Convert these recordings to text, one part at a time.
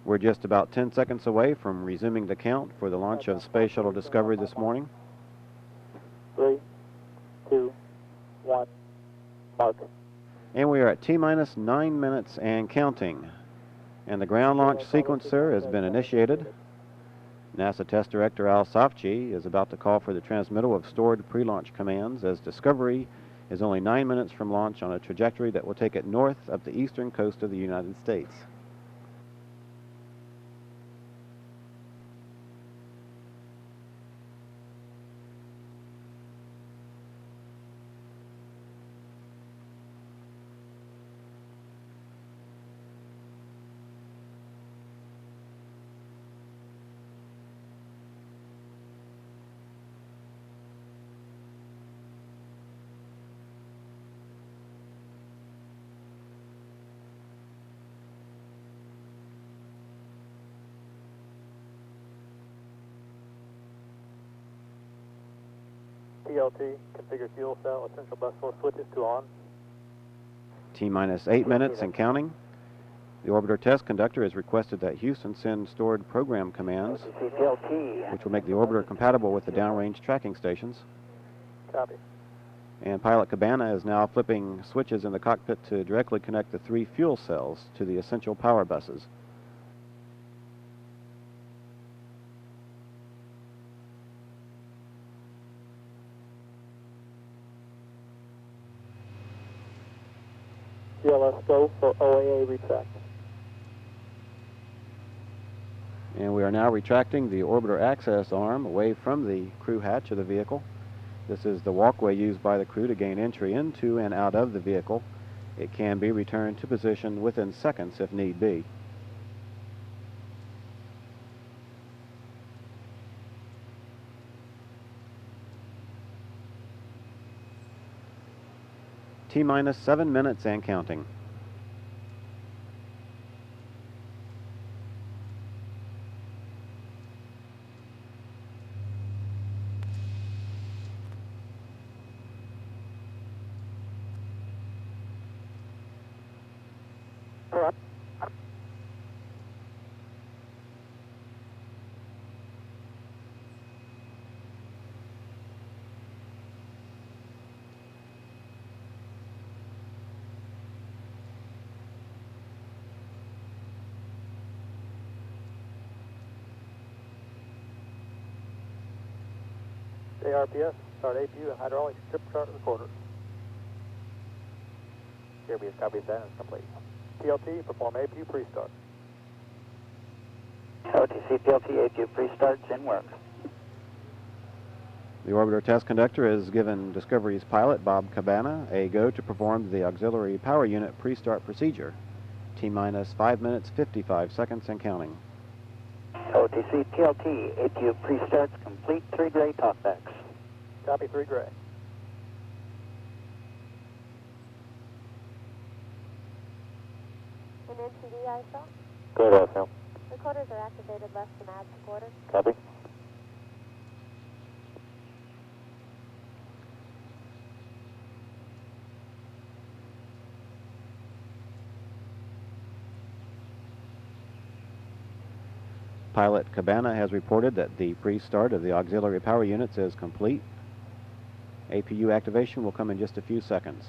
We're just about 10 seconds away from resuming the count for the launch of Space Shuttle Discovery this morning. 3, 2, 1, mark. And we are at T-minus 9 minutes and counting. And the ground launch sequencer has been initiated. NASA Test Director Al Safchi is about to call for the transmittal of stored pre-launch commands, as Discovery is only 9 minutes from launch on a trajectory that will take it north up the eastern coast of the United States. TLT, configure fuel cell, essential bus source switches to on. T-minus 8 minutes and counting. The orbiter test conductor has requested that Houston send stored program commands, which will make the orbiter compatible with the downrange tracking stations. Copy. And pilot Cabana is now flipping switches in the cockpit to directly connect the 3 fuel cells to the essential power buses. CLS go for OAA retract. And we are now retracting the orbiter access arm away from the crew hatch of the vehicle. This is the walkway used by the crew to gain entry into and out of the vehicle. It can be returned to position within seconds if need be. T-minus 7 minutes and counting. ARPS, start APU and hydraulic strip chart recorder. KRBS copy that is complete. TLT, perform APU pre-start. OTC TLT APU pre-starts in work. The orbiter test conductor has given Discovery's pilot, Bob Cabana, a go to perform the auxiliary power unit pre-start procedure. T-minus 5 minutes, 55 seconds and counting. OTC TLT APU pre-starts complete. 3 gray talkbacks. Copy 3 gray. An NTD ISO. Go ahead, Sam. Recorders are activated less than add recorder. Copy. Pilot Cabana has reported that the pre-start of the auxiliary power units is complete. APU activation will come in just a few seconds.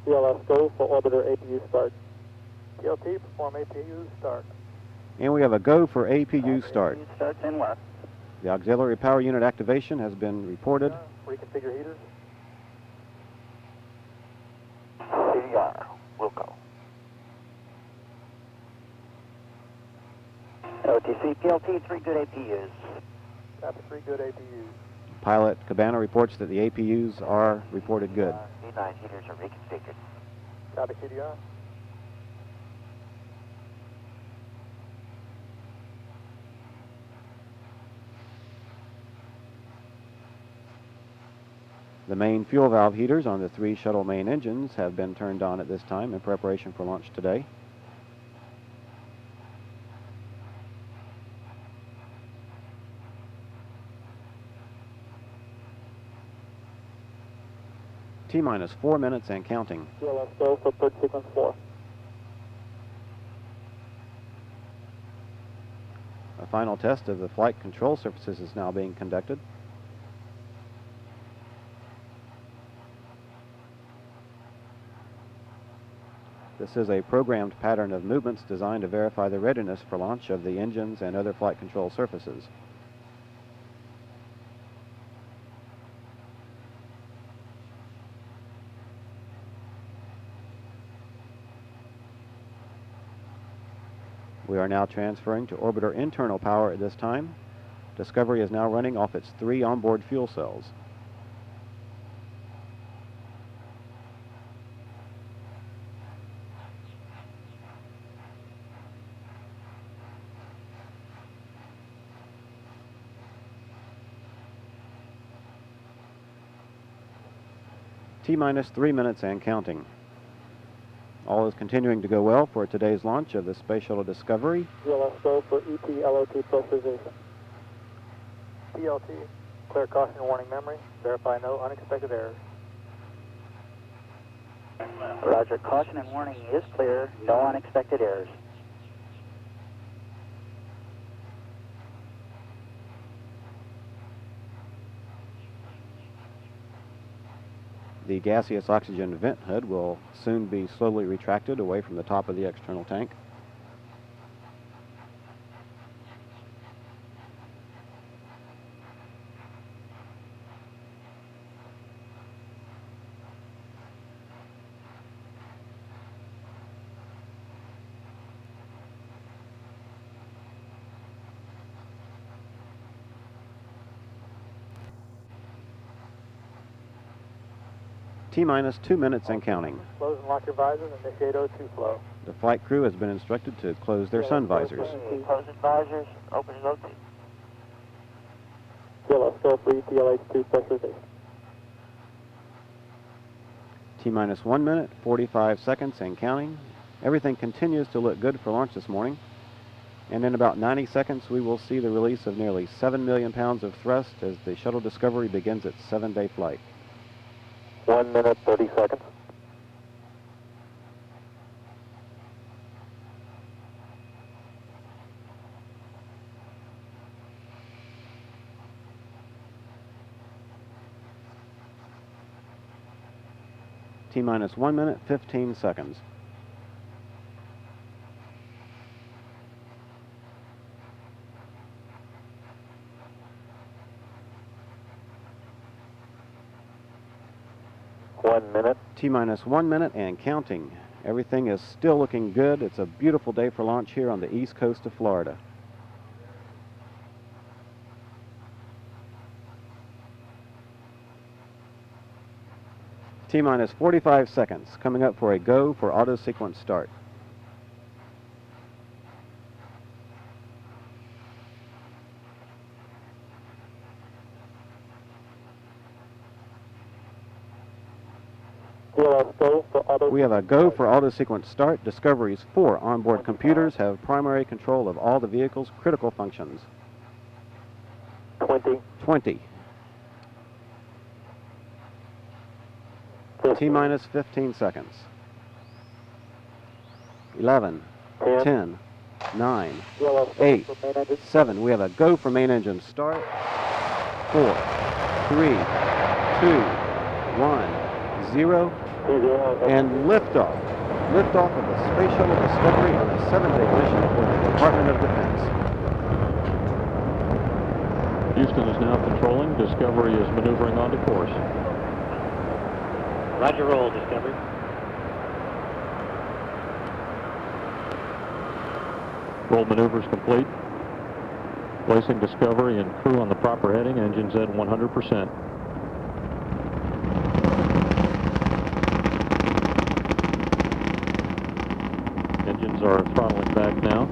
CLS go for orbiter APU start. TLT, perform APU start. And we have a go for APU start. APU starts in work. The auxiliary power unit activation has been reported. Reconfigure heaters. CDR, will go. OTC PLT, 3 good APUs. Copy 3 good APUs. Pilot Cabana reports that the APUs are reported good. C9 heaters are reconfigured. Copy CDR. The main fuel valve heaters on the 3 shuttle main engines have been turned on at this time in preparation for launch today. T-minus 4 minutes and counting. TLS go for third sequence 4. A final test of the flight control surfaces is now being conducted. This is a programmed pattern of movements designed to verify the readiness for launch of the engines and other flight control surfaces. We are now transferring to orbiter internal power at this time. Discovery is now running off its 3 onboard fuel cells. T-minus 3 minutes and counting. All is continuing to go well for today's launch of the Space Shuttle Discovery. TLS go for ET LOT pressurization. TLT, clear caution warning memory. Verify no unexpected errors. Roger, caution and warning is clear, no unexpected errors. The gaseous oxygen vent hood will soon be slowly retracted away from the top of the external tank. T-minus 2 minutes and counting. Close and lock your visors and initiate O2 flow. The flight crew has been instructed to close their sun visors. Closing visors, opening OT. TLS go for ETLH2 pressurization. T-minus 1 minute, 45 seconds and counting. Everything continues to look good for launch this morning. And in about 90 seconds, we will see the release of nearly 7 million pounds of thrust as the Shuttle Discovery begins its 7-day flight. 1 minute, 30 seconds. T-minus 1 minute, 15 seconds. T-minus 1 minute and counting. Everything is still looking good. It's a beautiful day for launch here on the east coast of Florida. T-minus 45 seconds, coming up for a go for auto sequence start. We have a go for auto sequence start. Discovery's 4 onboard computers have primary control of all the vehicle's critical functions. 20. T-minus 15 seconds. 11, 10, 9, 8, 7. We have a go for main engine start. 4, 3, 2, 1, 0. And liftoff. Liftoff of the Space Shuttle Discovery on a 7-day mission for the Department of Defense. Houston is now controlling. Discovery is maneuvering onto course. Roger, roll, Discovery. Roll maneuvers complete. Placing Discovery and crew on the proper heading. Engines at 100%. Engines are throttling back now,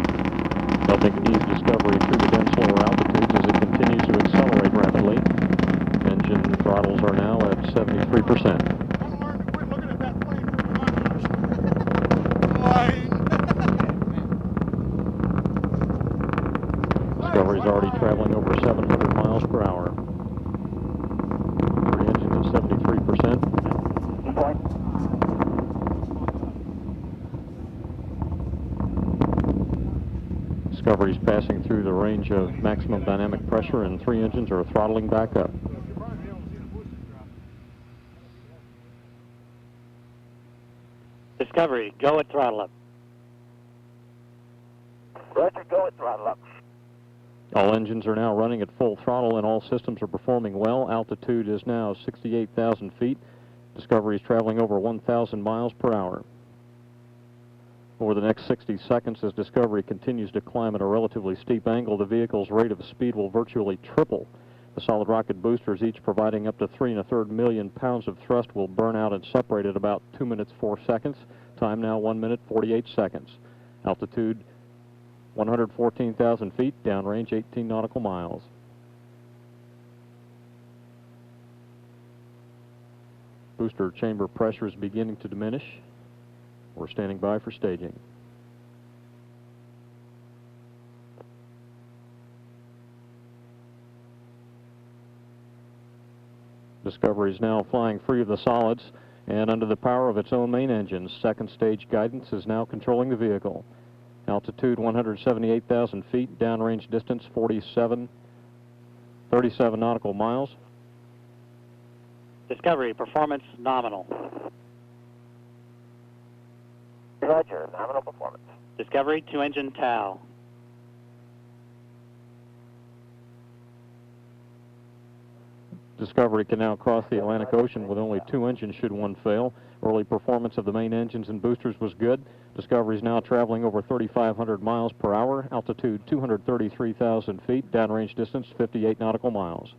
helping ease Discovery through the dense lower altitudes as it continues to accelerate rapidly. Engine throttles are now at 73%. Discovery is already traveling over 700 miles per hour. The engine is 73%. Discovery's passing through the range of maximum dynamic pressure, and 3 engines are throttling back up. Discovery, go at throttle up. Roger, go at throttle up. All engines are now running at full throttle, and all systems are performing well. Altitude is now 68,000 feet. Discovery is traveling over 1,000 miles per hour. Over the next 60 seconds, as Discovery continues to climb at a relatively steep angle, the vehicle's rate of speed will virtually triple. The solid rocket boosters, each providing up to 3 1/3 million pounds of thrust, will burn out and separate at about 2 minutes 4 seconds. Time now 1 minute 48 seconds. Altitude 114,000 feet, downrange 18 nautical miles. Booster chamber pressure is beginning to diminish. We're standing by for staging. Discovery is now flying free of the solids and under the power of its own main engines. Second stage guidance is now controlling the vehicle. Altitude 178,000 feet, downrange distance 37 nautical miles. Discovery, performance nominal. Roger, nominal performance. Discovery, 2-engine TOW. Discovery can now cross the Atlantic Ocean with only 2 engines should one fail. Early performance of the main engines and boosters was good. Discovery is now traveling over 3,500 miles per hour, altitude 233,000 feet, downrange distance 58 nautical miles.